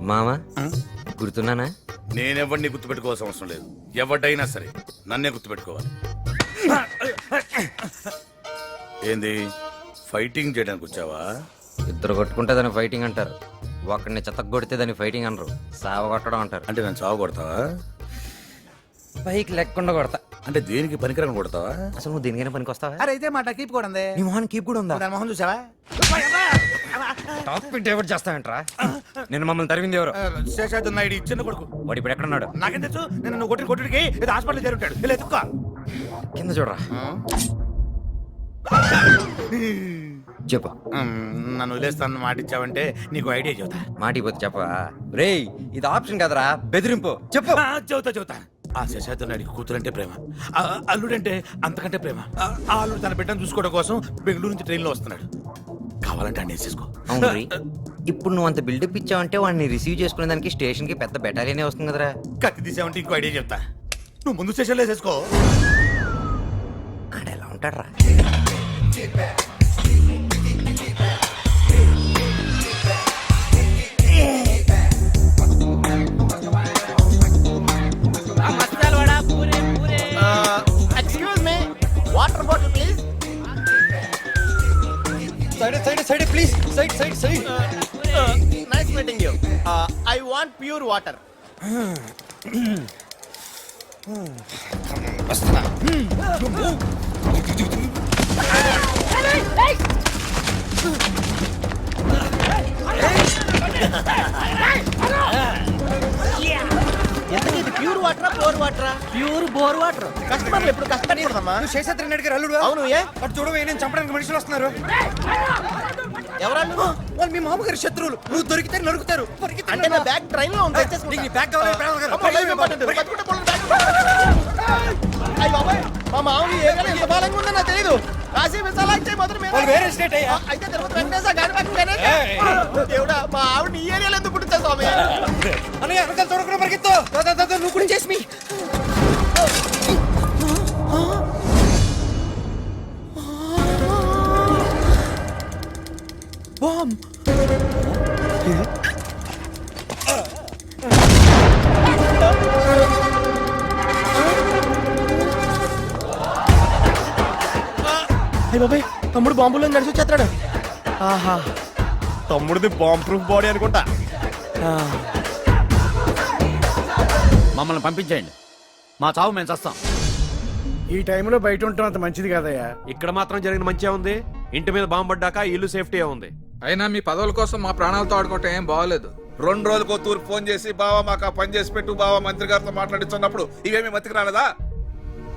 మామ గుర్తున్నానా? నేనెవరిని గుర్తుపెట్టుకోవాల్సిన అవసరం లేదు. ఎవడైనా సరే నన్నే గుర్తుపెట్టుకోవాలి. ఏంది ఫైటింగ్ చేయడానికి వచ్చావా? ఇద్దరు కొట్టుకుంటే దాన్ని ఫైటింగ్ అంటారు, ఒకడిని చెత్త కొడితే దాన్ని ఫైటింగ్ అనరు, సావ కొట్టడం అంటారు. అంటే నన్ను చావు కొడతావా? పైకి లెక్కకుండా కొడతా. అంటే దేనికి పనికిరం కొడతావా? అసలు నువ్వు దేనికైనా పనికి వస్తావా? అరే అయితే మాట కీప్ కూడా ఉంది. నీ మొహాన్ కీప్ కూడా ఉందా? దాని మొహం చూసావా? టాప్ పిట్ ఎవరు చేస్తావేంట్రా? నేను మమ్మల్ని తరివింది ఎవరు? శేషాద్రి నాయుడు చిన్న కొడుకు. వాడు ఇప్పుడు ఎక్కడున్నాడు? నాకేం తెలుసు? నేను నువ్వు కొట్టిన కొట్టుడికి ఏదో హాస్పిటల్ చేరుంటాడు. ఇలా ఎత్తుక్కో. కింద చూడరా. చెప్పు. నన్ను వదిలేస్తాను మాట ఇచ్చావంటే నీకు ఐడియా చెబుతా. మాటిపోతే చెప్పవా? రేయ్ ఇది ఆప్షన్ కదరా, బెదిరింపు. చెప్పు. చెబుతా. ఆ శేషాద్రి నాయుడికి కూతురంటే ప్రేమ, ఆ అల్లుడంటే అంతకంటే ప్రేమ. ఆ అల్లుడు తన బిడ్డను చూసుకోవడం కోసం బెంగళూరు నుంచి ట్రైన్లో వస్తున్నాడు. కావాలంటే అన్నీ చేసుకో. అవును రీ. ఇప్పుడు నువ్వు అంత బిల్డప్ ఇచ్చావంటే వాడిని రిసీవ్ చేసుకునే దానికి స్టేషన్ కి పెద్ద బెటాలియనే వస్తుంది కదరా. కత్తి తీసావంటే ఇంకో ఐడియా చెప్తా. నువ్వు ముందు స్టేషన్లో వేసేసుకో. ఆడ ఎలా ఉంటాడు రా? Excuse me, water bottle please. Side please. Side. Nice meeting you. I want pure water. ఎంతకీ ఇది ప్యూర్ వాటరా బోర్ వాటరా? Pure bore water. కస్టమర్లు ఎప్పుడు కష్టపడకూడదమ్మా. నువ్వు శేషాద్రి నాయుడు గారు అల్లుడు? అవును. ఏ అటు చూడవే, నేను చంపడానికి మనుషులు వస్తున్నారు. ఎవరాళ్ళు? వాళ్ళు మీ మామగారి శత్రువులు. నువ్వు దొరికితే నరుకుతారు. అంటే నా బ్యాగ్ ట్రైన్ లో ఉంది. నీ బ్యాగ్ కావాలి, ప్రాణాలు కావాలి. అమ్మో, లైవ్ ఇంపార్టెంట్. బతుకుంటే పోలేదు బ్యాగ్. అయ్య బాబాయ్, మా మామూలు ఏరియాలో ఎంత బలంగా ఉందో నాకు తెలియదు. కాశీ విశాలాక్షి మొదలు మీద. వాళ్ళు వేరే స్టేట్ అయ్యా. అయితే తిరుపతి వెంకటేశ్వర గాడి పక్కన. దేవుడా, మా ఆవిడ ఈ ఏరియాలో ఎందుకు పుట్టించా స్వామి? అన్నయ్య వెనకాల చూడకుండా పరిగెత్తు. నువ్వు కూడా చేసి మీ బామ్. అయ్య బాబాయ్, తమ్ముడు బాంబులో నడిచి వచ్చేస్తాడు. ఆహా, తమ్ముడిది బాంబ్ ప్రూఫ్ బాడీ అనుకుంటా. మమ్మల్ని పంపించేయండి, మా చావు మేము చస్తాం. ఈ టైంలో బయట ఉండటం అంత మంచిది కాదయ్యా. ఇక్కడ మాత్రం జరిగిన మంచిగా ఉంది. ఇంటి మీద బాంబు పడ్డాక ఇల్లు సేఫ్టీ ఉంది. అయినా మీ పదవుల కోసం మా ప్రాణాలతో ఆడుకోవటం ఏం బాగోలేదు. 2 రోజులకు తూర్పు ఫోన్ చేసి బావా మాకు పని చేసి పెట్టు బావా మంత్రి గారితో మాట్లాడిస్తున్నప్పుడు ఇవేమి మతికి రాలేదా?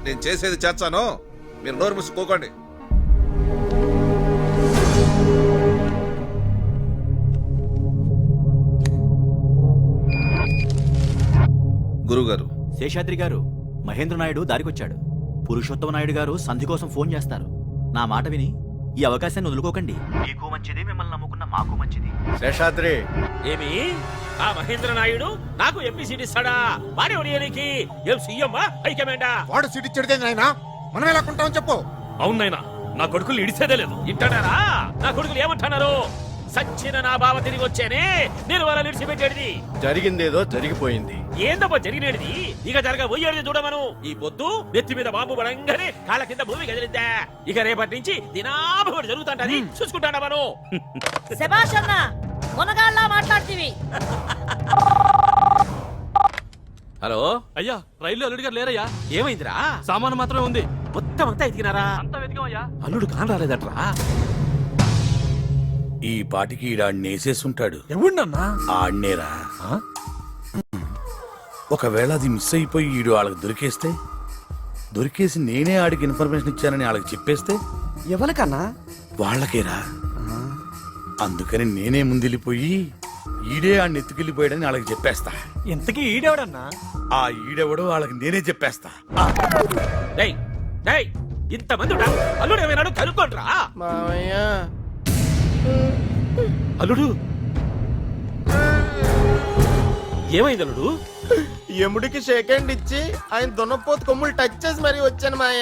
నేను చేసేది చేస్తాను, మీరు నోరు మూసుకోకండి. గురుగారు, శేషాద్రి గారు, మహేంద్ర నాయుడు దారికొచ్చాడు. పురుషోత్తమ నాయుడు గారు సంధి కోసం ఫోన్ చేస్తారు. నా మాట విని ఈ అవకాశాన్ని వదులుకోకండి. మీకు మంచిది, మిమ్మల్ని నమ్ముకున్న మాకు మంచిది. శేషాద్రి, ఏమి ఆ మహేంద్ర నాయుడు నాకు ఎంపీ సీట్ ఇస్తాడా? వాడే ఒడియనికి ఏం సీఎం హైకమాండా? వాడు సీట్ ఇచ్చేదే నాయనా, మనం ఎలా కొంటామని చెప్పు. అవునైనా నా కొడుకులు ఇడిసేదే లేదు. ఇంటాడారా? నా కొడుకులు ఏమంటున్నారు? సచ్చిన నా బావ తిరిగి వచ్చేనే నేను వాళ్ళ విడిచిపెట్టేది. జరిగిందేదో జరిగిపోయింది. ఏందబ్బా జరిగినది? ఇక జరగబోయేది చూడమను. ఈ పొద్దు నెత్తి మీద బాంబు పడంగానే కాళ్ళ కింద భూమి కదిలిద్దా. ఇక రేపటి నుంచి దినాభి జరుగుతుంటది, చూసుకుంటాడా మనం. శభాష్ అన్న, మునగాళ్ళ మాట్లాడుతీవి. హలో అయ్యా, రైలు అల్లుడు గారు లేరయ్యా. ఏమైందిరా? సామాను మాత్రమే ఉంది. మొత్తం అంతా ఎతికినారా? అంతా వెతికామయ్యా. అల్లుడు కాని రాలేదట్రా. ఈ పాటికి ఈడాడిని వేసేసుంటాడు. ఎవడన్నా? ఆడినేరా. ఒకవేళ అది మిస్ అయిపోయి ఈడు వాళ్ళకి దొరికేసి నేనే ఆడికి ఇన్ఫర్మేషన్ ఇచ్చానని వాళ్ళకి చెప్పేస్తే ఎవరికన్నా? వాళ్ళకేరా. అందుకని నేనే ముందెళ్ళిపోయి ఈడే ఆడిని ఎత్తుకెళ్ళిపోయాడని వాళ్ళకి చెప్పేస్తా. ఇంతకీ ఈడెవడన్నా? ఆ ఈడెవడో వాళ్ళకి నేనే చెప్పేస్తా. ఇంతమంది అల్లుడు ఏమైనాడు కనుక్కోండ్రా. మామయ్య, అల్లుడు ఏమైంది? అల్లుడు ఎముడికి షేక్ హ్యాండ్ ఇచ్చి ఆయన దున్నపోతు కొమ్ములు టచ్ చేసి మరీ వచ్చాను మాయ.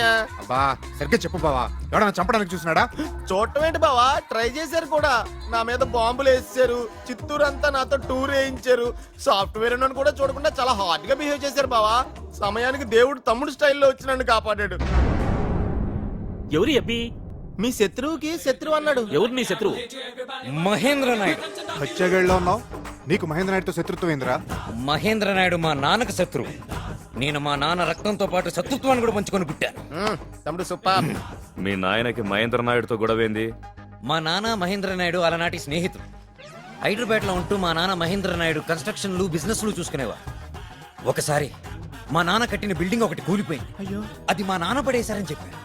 బా సరిగ్గా చెప్పు బావా ఎవడన్నా చంపడానికి చూసినాడా? చూడటం ఏంటి బావా, ట్రై చేశారు కూడా. నా మీద బాంబులు వేసారు, చిత్తూరు అంతా నాతో టూర్ వేయించారు. సాఫ్ట్వేర్ అని కూడా చూడకుండా చాలా హార్డ్ గా బిహేవ్ చేశారు బావా. సమయానికి దేవుడు తమ్ముడు స్టైల్లో వచ్చి నన్ను కాపాడాడు. ఎవరి అబ్బి? మీ శత్రువుకి శత్రువు అన్నాడు. ఎవరు నీ శత్రువు? మహేంద్ర నాయుడు. హత్యాగడిలో ఉన్నావు, నీకు మహేంద్ర నాయుడుతో శత్రుత్వం ఏందిరా? మహేంద్ర నాయుడు మా నాన్నకు శత్రువు. నేను మా నాన్న రక్తంతో పాటు శత్రుత్వాన్ని కూడా పంచుకొని పుట్టాను. తమ్ముడు సూపర్. మీ నాయనకి మహేంద్ర నాయుడుతో గొడవేంది? మా నాన్న మహేంద్ర నాయుడు అలనాటి స్నేహితులు. హైదరాబాద్లో ఉంటూ మా నాన్న మహేంద్ర నాయుడు కన్స్ట్రక్షన్లు బిజినెస్లు చూసుకునేవారు. ఒకసారి మా నాన్న కట్టిన బిల్డింగ్ ఒకటి కూలిపోయింది. అయ్యో, అది మా నాన్న పడేశారని చెప్పారు.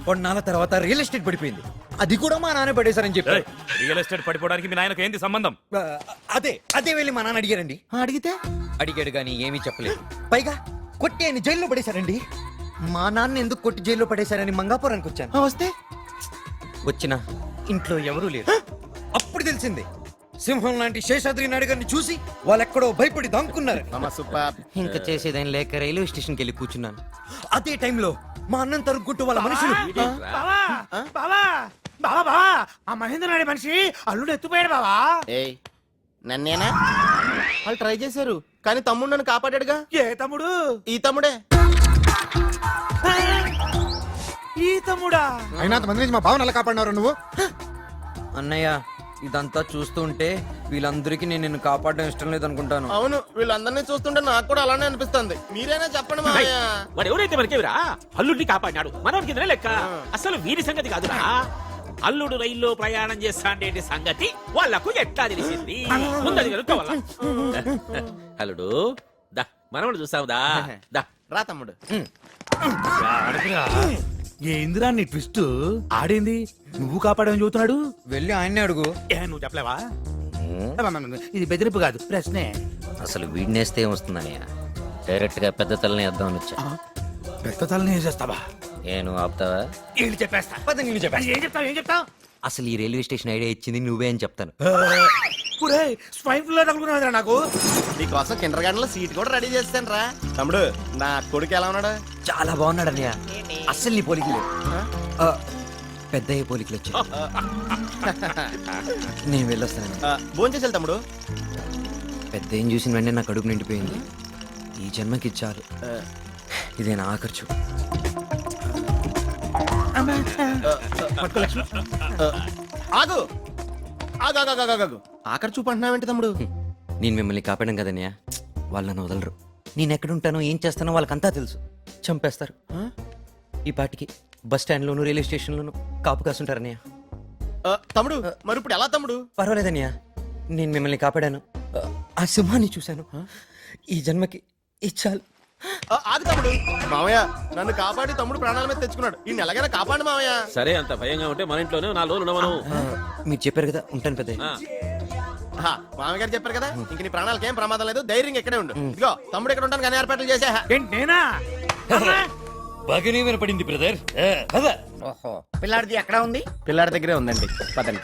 కొన్నాళ్ళ తర్వాత రియల్ ఎస్టేట్ పడిపోయింది. అది కూడా మా నాన్న పడేశారని చెప్పారు. రియల్ ఎస్టేట్ పడిపోవడానికి మీ నాయనకు ఏంది సంబంధం? అదే వెళ్ళి మా నాన్న అడిగారండి. అడిగాడు కానీ ఏమీ చెప్పలేదు. పైగా కొట్టి ఆయన జైల్లో పడేశారండి. మా నాన్న ఎందుకు కొట్టి జైల్లో పడేశారని మంగాపురానికి వచ్చాను. వస్తే వచ్చిన ఇంట్లో ఎవరూ లేరు. అప్పుడు తెలిసింది సింహం లాంటి శేషాద్రి నాయుడు గారిని చూసి వాళ్ళెక్కడో భయపడి దాంకున్నారు. ఇంకా చేసేదేం లేక రైల్వే స్టేషన్కి వెళ్ళి కూర్చున్నాను. అదే టైంలో మా అన్నం తరుక్కుంటూ వాళ్ళ మనుషులు బావా బావా బావా బావా ఆ మహేంద్ర నాయుడు మనిషి అల్లుడు ఎత్తుపోయాడు బావా. ఏయ్, నన్నేనా? వాళ్ళు ట్రై చేశారు కానీ తమ్ముడు నన్ను కాపాడాడుగా. ఏ తమ్ముడు? ఈ తమ్ముడే. ఈ తమ్ముడా? అయినా అంతమంది నుంచి మా బావని ఎలా కాపాడినారు నువ్వు? అన్నయ్య ఇదంతా చూస్తుంటే వీళ్ళందరికీ నేను నిన్ను కాపాడడం ఇష్టం లేదనుకుంటాను. అవును, వీళ్ళందరినీ చూస్తుంటే నాకు కూడా అలానే అనిపిస్తుంది. మీరైనా చెప్పండి మామయ్య. వాడు ఎవరైతే మనకేవిరా అల్లుడిని కాపాడినాడు మనోడికి ఇదే లెక్క. అసలు వీరి సంగతి కాదురా, అల్లుడు రైల్లో ప్రయాణం చేస్తాండే సంగతి వాళ్లకు ఎట్లా తెలిసింది? ముందది కనుక్కోవాలా? అల్లుడు దా, మనోడు చూస్తావుదా? దా రా తమ్ముడు. ఏందిరా నీ ట్విస్ట్? ఆడేంది నువ్వు కాపాడమని చెబుతున్నాడు. వెళ్ళి ఆయన్నే అడుగు. ఏ నువ్వు చెప్పలేవా? ఇది బెదిరింపు కాదు, ప్రశ్నే. అసలు వీడినేస్తే ఏమొస్తుందన్నయ్య? డైరెక్ట్ గా పెద్ద తలని వేద్దామని వచ్చా. పెద్ద తలని చేస్తావా? నేను ఆపుతావా? వీళ్ళు చెప్పేస్తా. ఏం చెప్తావు ఏం చెప్తావు? అసలు ఈ రైల్వే స్టేషన్ ఐడియా ఇచ్చింది నువ్వే అని చెప్తాను. స్వైన్ ఫ్లూ తగులుకున్నావురా నాకు. నీకోసం కిండర్ గార్డెన్ లో సీట్ కూడా రెడీ చేస్తాను రా. తమ్ముడు, నా కొడుకు ఎలా ఉన్నాడు? చాలా బాగున్నాడు అన్నయ్య. అస్సలు నీ పోలికలు పెద్దయ్య పోలికలు వచ్చాయి. నేను వెళ్ళొస్తాను. భోంచేసి తమ్ముడు. పెద్ద ఏం చూసిన వెంటనే నా కడుపు నిండిపోయింది. ఈ జన్మకి చాలు. ఇదే నా ఆఖర్చు. ఆగు ఆగు ఆగు ఆగు ఆగు. ఆఖరి చూపు అంటున్నావేంటి తమ్ముడు? నేను మిమ్మల్ని కాపాడాను కదన్నయ్య, వాళ్ళని వదలరు. నేను ఎక్కడుంటానో ఏం చేస్తానో వాళ్ళకంతా తెలుసు. చంపేస్తారు. ఈ పాటికి బస్ స్టాండ్లోను రైల్వే స్టేషన్లోను కాపు కాస్తుంటారన్నయ్య. తమ్ముడు, మరి ఇప్పుడు ఎలా తమ్ముడు? పర్వాలేదన్నయ్య, నేను మిమ్మల్ని కాపాడాను. ఆ సింహాన్ని చూశాను. ఈ జన్మకి ఇచ్చాలు. ఆగు తమ్ముడు. మామయ్య, నన్ను కాపాడి తమ్ముడు ప్రాణాల మీద తెచ్చుకున్నాడు. ఈ ఎలాగైనా కాపాడు మామయ్య. సరే, అంత భయంగా ఉంటే మన ఇంట్లోనే 4 రోజులు ఉండమను. మీరు చెప్పారు కదా, ఉంటాను పెద్ద. మామయ్య గారు చెప్పారు కదా, ఇంక నీ ప్రాణాలకి ఏం ప్రమాదం లేదు, ధైర్యంగా ఇక్కడే ఉండు. ఇదిగో తమ్ముడు ఇక్కడ ఉంటాను కానీ ఏర్పాట్లు చేసా. నేనా? బాగానే వినపడింది బ్రదర్. ఓహో, పిల్లాడిది ఎక్కడ ఉంది? పిల్లాడి దగ్గరే ఉందండి. పదండి.